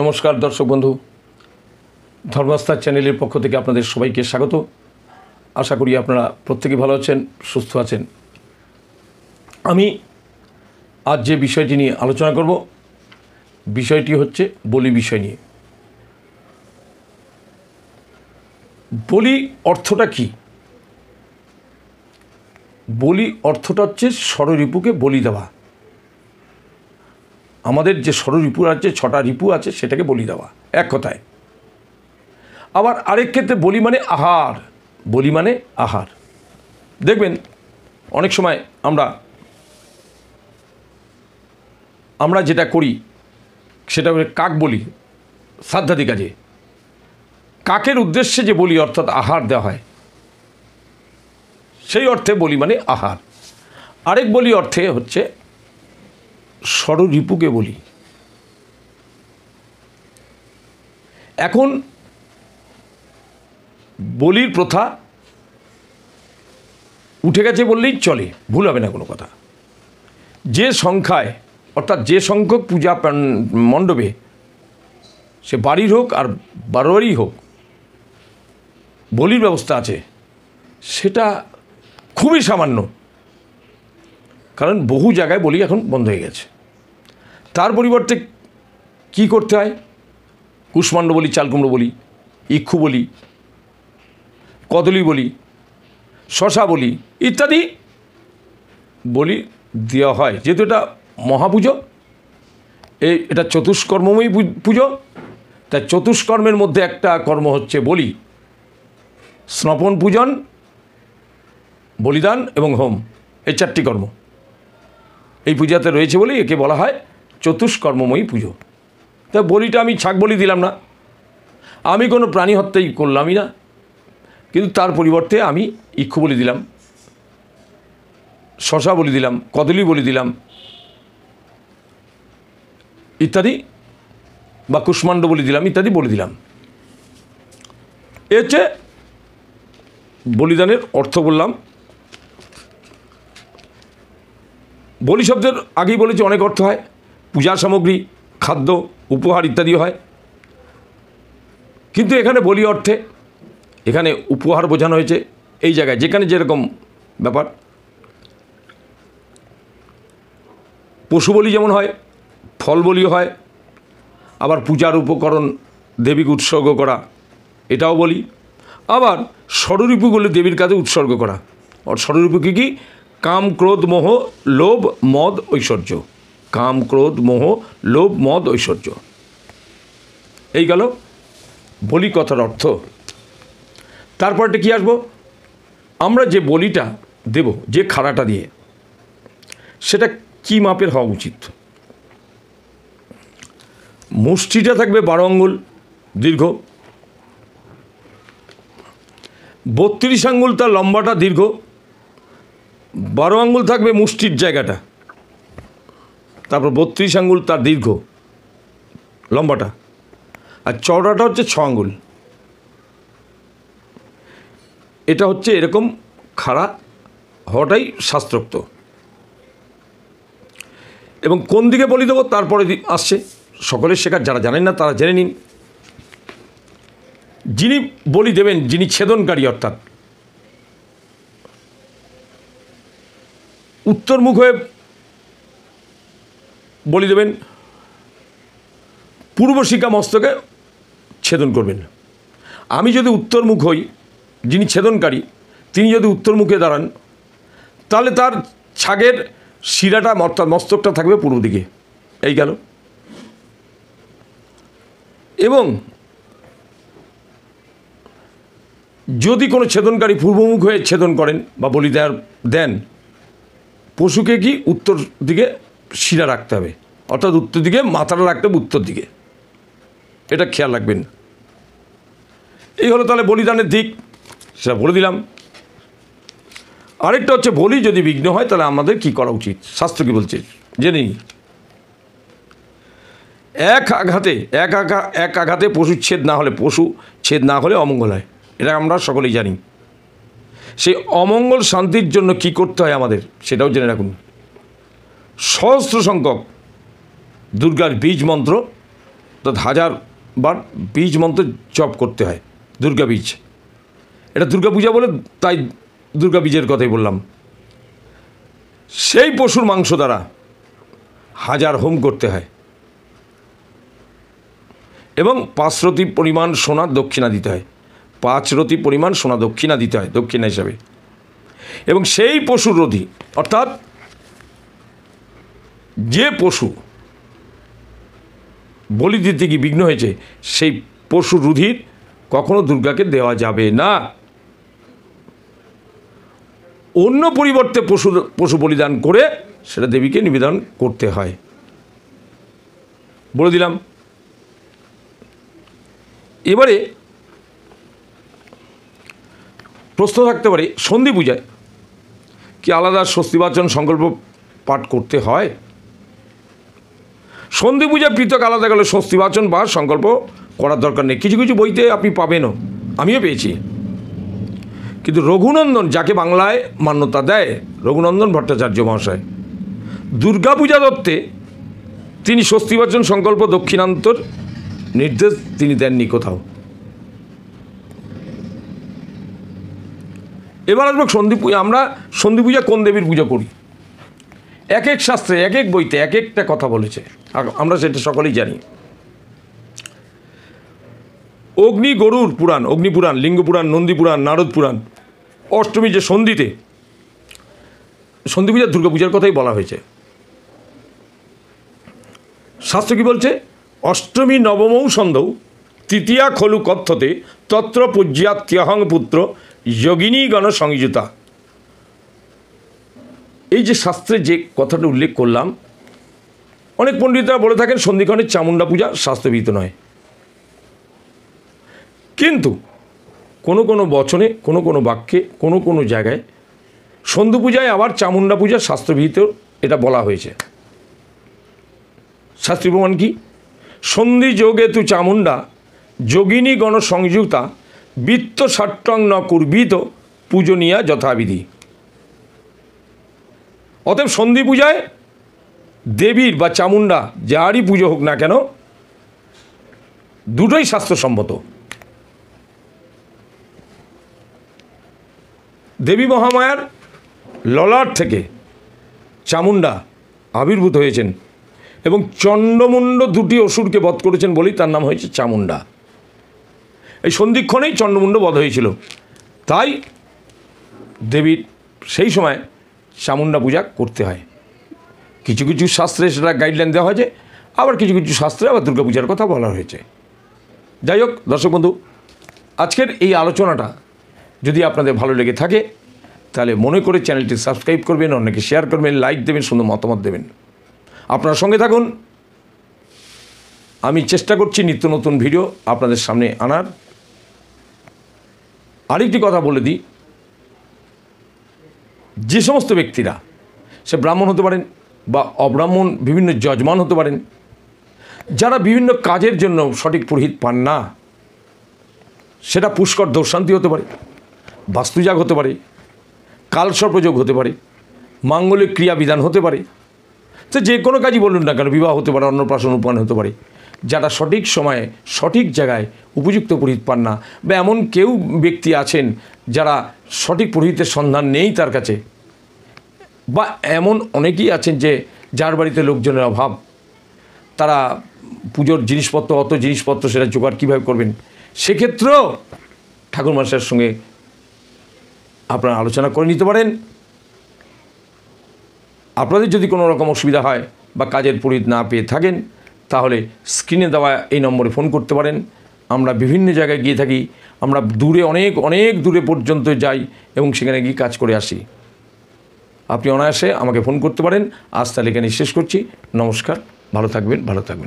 নমস্কার দর্শক বন্ধু, ধর্মস্থার চ্যানেলের পক্ষ থেকে আপনাদের সবাইকে স্বাগত। আশা করি আপনারা প্রত্যেকে ভালো আছেন, সুস্থ আছেন। আমি আজ যে বিষয়টি নিয়ে আলোচনা করব, বিষয়টি হচ্ছে বলি বিষয় নিয়ে। বলি অর্থটা কি? বলি অর্থটা হচ্ছে ষড়রিপুকে বলি দেওয়া। আমাদের যে ষড়রিপু আছে, 6টা রিপু আছে, সেটাকে বলি দেওয়া এক কথায়। আবার আরেক ক্ষেত্রে বলি মানে আহার। বলি মানে আহার। দেখবেন অনেক সময় আমরা যেটা করি সেটা হচ্ছে কাক বলি, শ্রাদ্ধাদি কাজে কাকের উদ্দেশ্যে যে বলি অর্থাৎ আহার দেওয়া হয়, সেই অর্থে বলি মানে আহার। আরেক বলি অর্থে হচ্ছে ষড়রিপুকে বলি। এখন বলির প্রথা উঠে গেছে বললেই চলে, ভুল হবে না কোনো কথা। যে সংখ্যায় অর্থাৎ যে সংখ্যক পূজা মণ্ডপে, সে বাড়ির হোক আর বারোয়ারি হোক, বলির ব্যবস্থা আছে, সেটা খুবই সামান্য। কারণ বহু জায়গায় বলি এখন বন্ধ হয়ে গেছে। তার পরিবর্তে কি করতে হয়? কুষ্মাণ্ড বলি, চালকুমড়ো বলি, ইক্ষু বলি, কদলী বলি, শশা বলি ইত্যাদি বলি দেওয়া হয়। যেহেতু এটা মহাপুজো, এটা চতুষ্কর্মময়ী পুজো, তাই চতুষ্কর্মের মধ্যে একটা কর্ম হচ্ছে বলি। স্নপন, পূজন, বলিদান এবং হোম, এই 4টি কর্ম এই পূজাতে রয়েছে বলেই একে বলা হয় চতুষ্কর্মময়ী পুজো। তা বলিটা আমি ছাগ বলি দিলাম না, আমি কোনো প্রাণী হত্যাই করলামই না, কিন্তু তার পরিবর্তে আমি ইক্ষু বলি দিলাম, শশা বলি দিলাম, কদলী বলি দিলাম ইত্যাদি, বা কুষ্মাণ্ড বলি দিলাম ইত্যাদি বলি দিলাম। এ হচ্ছে বলিদানের অর্থ বললাম। বলি শব্দের আগেই বলেছি অনেক অর্থ হয়। পূজা সামগ্রী, খাদ্য, উপহার ইত্যাদি হয়। কিন্তু এখানে বলি অর্থে এখানে উপহার বোঝানো হয়েছে। এই জায়গায় যেখানে যেরকম ব্যাপার, পশু বলি যেমন হয়, ফল বলিও হয়। আবার পূজার উপকরণ দেবীকে উৎসর্গ করা, এটাও বলি। আবার ষড়রিপুগুলো দেবীর কাছে উৎসর্গ করা। আর ষড়রিপু কি? কাম, ক্রোধ, মোহ, লোভ, মদ, ঐশ্বর্য। কাম, ক্রোধ, মোহ, লোভ, মদ, ঐশ্বর্য। এই গেল বলি কথার অর্থ। তারপরটা কি আসবো? আমরা যে বলিটা দেব, যে খাড়াটা দিয়ে, সেটা কি মাপের হওয়া উচিত? মুষ্টিটা থাকবে 12 আঙ্গুল দীর্ঘ, 32 আঙ্গুল তার লম্বাটা দীর্ঘ, 12 আঙ্গুল থাকবে মুষ্টির জায়গাটা, তারপর 32 আঙ্গুল তার দীর্ঘ লম্বাটা, আর চওড়াটা হচ্ছে 6 আঙ্গুল। এটা হচ্ছে এরকম খাড়া হওয়াটাই শাস্ত্রোক্ত। এবং কোন দিকে বলি দেবো তারপরে আসছে, সকলের শেখার। যারা জানেন না তারা জেনে নিন। যিনি বলি দেবেন, যিনি ছেদনকারী অর্থাৎ উত্তরমুখ হয়ে বলি দেবেন, পূর্ব শিখা মস্তকে ছেদন করবেন। আমি যদি উত্তরমুখ হই, যিনি ছেদনকারী তিনি যদি উত্তরমুখে দাঁড়ান, তাহলে তার ছাগের শিরাটা অর্থাৎ মস্তকটা থাকবে পূর্ব দিকে। এই গেল। এবং যদি কোনো ছেদনকারী পূর্বমুখ হয়ে ছেদন করেন বা বলি দেন, পশুকে কি উত্তর দিকে শিরা রাখতে হবে, অর্থাৎ উত্তর দিকে মাথাটা রাখতে হবে উত্তর দিকে। এটা খেয়াল রাখবেন। এই হলো তাহলে বলিদানের দিক, সেটা বলে দিলাম। আরেকটা হচ্ছে বলি যদি বিঘ্ন হয় তাহলে আমাদের কি করা উচিত, শাস্ত্র কি বলছে জেনে নিই। এক আঘাতে পশু ছেদ না হলে অমঙ্গল হয়, এটা আমরা সকলেই জানি। সেই অমঙ্গল শান্তির জন্য কি করতে হয় আমাদের, সেটাও জেনে রাখুন। সহস্র সংখ্যক দুর্গার বীজ মন্ত্র অর্থাৎ 1000 বার বীজ মন্ত্র জপ করতে হয়, দুর্গা বীজ। এটা দুর্গা পূজা বলে তাই দুর্গা বীজের কথাই বললাম। সেই পশুর মাংস দ্বারা 1000 হোম করতে হয় এবং 5 রতি পরিমাণ সোনা দক্ষিণা দিতে হয়। 5 রতি পরিমাণ সোনা দক্ষিণা দিতে হয়, দক্ষিণা হিসাবে। এবং সেই পশুর রোধী, অর্থাৎ যে পশু বলি দিতে গিয়ে বিঘ্ন হয়েছে, সেই পশুর রুধির কখনো দুর্গাকে দেওয়া যাবে না। অন্য পরিবর্তে পশু বলিদান করে সেটা দেবীকে নিবেদন করতে হয়। বলে দিলাম। এবারে প্রশ্ন থাকতে পারে, সন্ধি পূজায় কি আলাদা স্বস্তিবাচন সংকল্প পাঠ করতে হয়? সন্ধি পূজা পৃথক আলাদা গেলে স্বস্তিবাচন বা সংকল্প করার দরকার নেই। কিছু কিছু বইতে আপনি পাবেনও, আমিও পেয়েছি। কিন্তু রঘুনন্দন, যাকে বাংলায় মান্যতা দেয় রঘুনন্দন ভট্টাচার্য মহাশয়, দুর্গাপূজা দত্তে তিনি স্বস্তিবাচন সংকল্প দক্ষিণান্তর নির্দেশ তিনি দেননি কোথাও। এবার আসবো সন্ধি পূজা। আমরা সন্ধি পূজা কোন দেবীর পুজো করি? এক এক শাস্ত্রে, এক এক বইতে এক একটা কথা বলেছে, আমরা সেটা সকলেই জানি। অগ্নি গরুর পুরাণ, অগ্নিপুরাণ, লিঙ্গপুরাণ, নন্দীপুরাণ, নারদ পুরাণ, অষ্টমী যে সন্ধিতে, সন্ধি পূজা দুর্গাপূজার কথাই বলা হয়েছে। শাস্ত্র কি বলছে? অষ্টমী নবমৌ সন্ধৌ তৃতীয়া খলু কথ্যতে তত্র পূজ্যাত্যহং পুত্র যোগিনীগণ সংযুতা। এই যে শাস্ত্রে যে কথাটা উল্লেখ করলাম, অনেক পণ্ডিতরা বলে থাকেন সন্ধিক্ষণের চামুণ্ডা পূজা শাস্ত্রবিহিত নয়। কিন্তু কোনো কোনো বচনে, কোনো কোনো বাক্যে, কোনো কোনো জায়গায় সন্ধি পূজায় আবার চামুণ্ডা পূজা শাস্ত্রবিহিত এটা বলা হয়েছে। শাস্ত্রীয় প্রমাণ কি? সন্ধি যোগে তু চামুণ্ডা যোগিনী গণ সংযুক্তা বৃত্ত ষাট্টং ন কুর্বিত পূজনীয়া যথাবিধি। অতএব সন্ধি পূজায় দেবীর বা চামুণ্ডা যারই পুজো হোক না কেন, দুটোই শাস্ত্রসম্মত। দেবী মহামায়ার ললাট থেকে চামুণ্ডা আবির্ভূত হয়েছেন এবং চণ্ডমুণ্ড দুটি অসুরকে বধ করেছেন বলেই তার নাম হয়েছে চামুণ্ডা। এই সন্ধিক্ষণেই চণ্ডমুণ্ড বধ হয়েছিল, তাই দেবীর সেই সময় চামুণ্ডা পূজা করতে হয়। কিছু কিছু শাস্ত্রে সেটা গাইডলাইন দেওয়া হয়েছে, আবার কিছু কিছু শাস্ত্রে আবার দুর্গাপূজার কথা বলা হয়েছে। যাই হোক দর্শক বন্ধু, আজকের এই আলোচনাটা যদি আপনাদের ভালো লেগে থাকে তাহলে মনে করে চ্যানেলটি সাবস্ক্রাইব করবেন, অনেকে শেয়ার করবেন, লাইক দেবেন, সুন্দর মতামত দেবেন। আপনার সঙ্গে থাকুন। আমি চেষ্টা করছি নিত্য নতুন ভিডিও আপনাদের সামনে আনার। আরেকটি কথা বলে দিই, যে সমস্ত ব্যক্তিরা, সে ব্রাহ্মণ হতে পারেন বা অব্রাহ্মণ, বিভিন্ন যজমান হতে পারেন, যারা বিভিন্ন কাজের জন্য সঠিক পুরোহিত পান না, সেটা পুষ্কর দোষান্তি হতে পারে, বাস্তুজাগ হতে পারে, কালসর্পযোগ হতে পারে, মাঙ্গলিক ক্রিয়াবিধান হতে পারে, তো যে কোনো কাজই বলুন না কেন, বিবাহ হতে পারে, অন্নপ্রাশন উপায়ন হতে পারে, যারা সঠিক সময়ে সঠিক জায়গায় উপযুক্ত পুরোহিত পান না, বা এমন কেউ ব্যক্তি আছেন যারা সঠিক পুরোহিতের সন্ধান নেই তার কাছে, বা এমন অনেকেই আছেন যে যার বাড়িতে লোকজনের অভাব, তারা পুজোর জিনিসপত্র, অত জিনিসপত্র সেটা জোগাড় কীভাবে করবেন, সেক্ষেত্রেও ঠাকুরমশাইয়ের সঙ্গে আপনারা আলোচনা করে নিতে পারেন। আপনাদের যদি কোনো রকম অসুবিধা হয় বা কাজের পুরোহিত না পেয়ে থাকেন, তাহলে স্ক্রিনে দেওয়া এই নম্বরে ফোন করতে পারেন। আমরা বিভিন্ন জায়গায় গিয়ে থাকি, আমরা দূরে, অনেক অনেক দূরে পর্যন্ত যাই এবং সেখানে গিয়ে কাজ করে আসি। আপনি অনায়াসে আমাকে ফোন করতে পারেন। আজ তাহলে এখানে শেষ করছি। নমস্কার, ভালো থাকবেন, ভালো থাকবেন।